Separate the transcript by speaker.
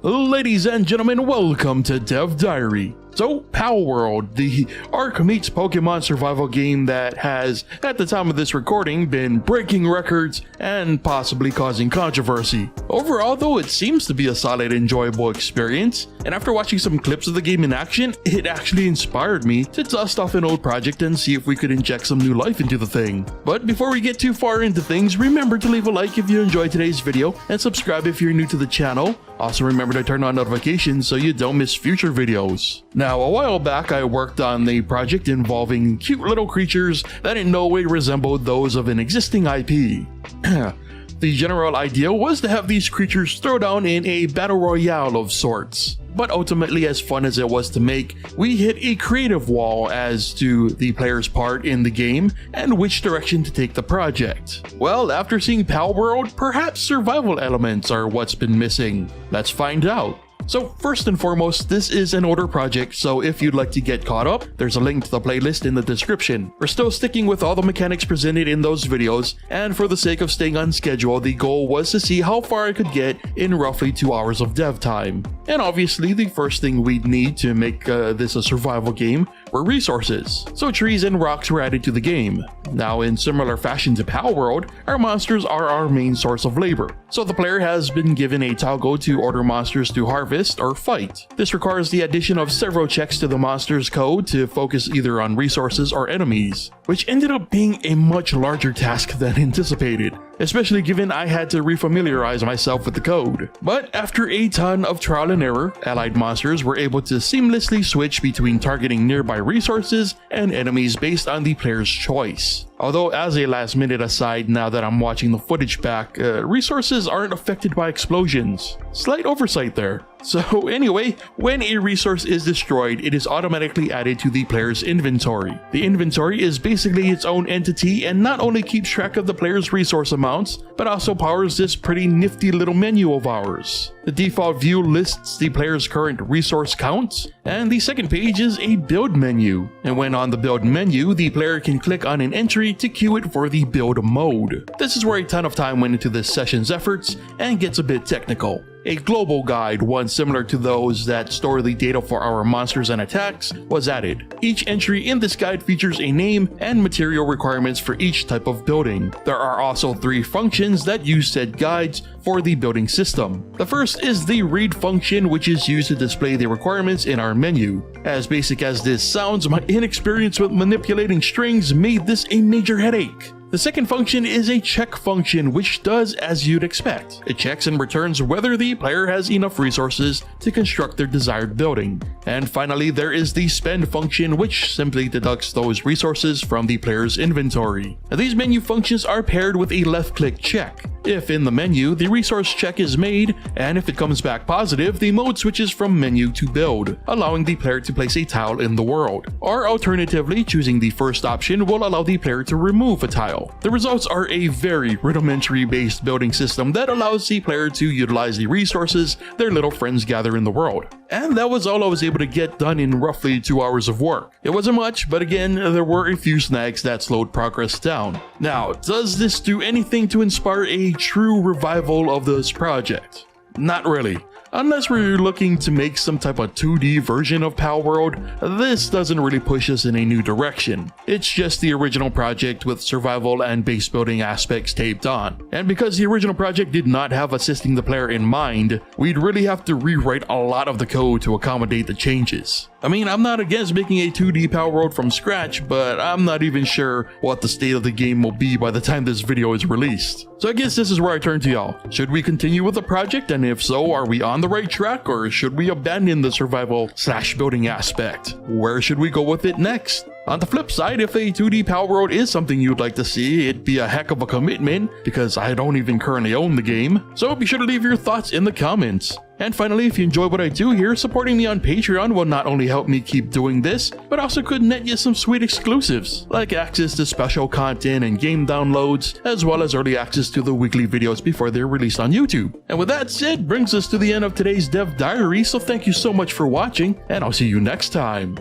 Speaker 1: Ladies and gentlemen, welcome to Dev Diary. So, Palworld, the Ark meets Pokemon survival game that has, at the time of this recording, been breaking records and possibly causing controversy. Overall though, it seems to be a solid, enjoyable experience, and after watching some clips of the game in action, it actually inspired me to dust off an old project and see if we could inject some new life into the thing. But before we get too far into things, remember to leave a like if you enjoyed today's video and subscribe if you're new to the channel. Also remember to turn on notifications so you don't miss future videos. Now, a while back I worked on a project involving cute little creatures that in no way resembled those of an existing IP. The general idea was to have these creatures throw down in a battle royale of sorts. But ultimately, as fun as it was to make, we hit a creative wall as to the player's part in the game and which direction to take the project. Well, after seeing Palworld, perhaps survival elements are what's been missing. Let's find out. So first and foremost, this is an older project, so if you'd like to get caught up, there's a link to the playlist in the description. We're still sticking with all the mechanics presented in those videos, and for the sake of staying on schedule, the goal was to see how far I could get in roughly 2 hours of dev time. And obviously, the first thing we'd need to make this a survival game were resources. So trees and rocks were added to the game. Now, in similar fashion to Palworld, our monsters are our main source of labor. So the player has been given a toggle to order monsters to harvest or fight. This requires the addition of several checks to the monster's code to focus either on resources or enemies, which ended up being a much larger task than anticipated, especially given I had to refamiliarize myself with the code. But after a ton of trial and error, allied monsters were able to seamlessly switch between targeting nearby resources and enemies based on the player's choice. Although, as a last minute aside, now that I'm watching the footage back, resources aren't affected by explosions. Slight oversight there. So anyway, when a resource is destroyed, it is automatically added to the player's inventory. The inventory is basically its own entity and not only keeps track of the player's resource amounts, but also powers this pretty nifty little menu of ours. The default view lists the player's current resource count, and the second page is a build menu. And when on the build menu, the player can click on an entry to queue it for the build mode. This is where a ton of time went into this session's efforts and gets a bit technical. A global guide, one similar to those that store the data for our monsters and attacks, was added. Each entry in this guide features a name and material requirements for each type of building. There are also 3 functions that use said guides for the building system. The first is the read function, which is used to display the requirements in our menu. As basic as this sounds, my inexperience with manipulating strings made this a major headache. The second function is a check function, which does as you'd expect. It checks and returns whether the player has enough resources to construct their desired building. And finally, there is the spend function, which simply deducts those resources from the player's inventory. Now, these menu functions are paired with a left-click check. If in the menu, the resource check is made, and if it comes back positive, the mode switches from menu to build, allowing the player to place a tile in the world. Or alternatively, choosing the first option will allow the player to remove a tile. The results are a very rudimentary based building system that allows the player to utilize the resources their little friends gather in the world. And that was all I was able to get done in roughly 2 hours of work. It wasn't much, but again, there were a few snags that slowed progress down. Now, does this do anything to inspire a true revival of this project? Not really. Unless we're looking to make some type of 2D version of Palworld, this doesn't really push us in a new direction. It's just the original project with survival and base building aspects taped on. And because the original project did not have assisting the player in mind, we'd really have to rewrite a lot of the code to accommodate the changes. I mean, I'm not against making a 2D Palworld from scratch, but I'm not even sure what the state of the game will be by the time this video is released. So I guess this is where I turn to y'all. Should we continue with the project, and if so, are we on the right track, or should we abandon the survival/building aspect? Where should we go with it next? On the flip side, if a 2D Palworld is something you'd like to see, it'd be a heck of a commitment, because I don't even currently own the game. So be sure to leave your thoughts in the comments. And finally, if you enjoy what I do here, supporting me on Patreon will not only help me keep doing this, but also could net you some sweet exclusives, like access to special content and game downloads, as well as early access to the weekly videos before they're released on YouTube. And with that said, brings us to the end of today's Dev Diary, so thank you so much for watching, and I'll see you next time.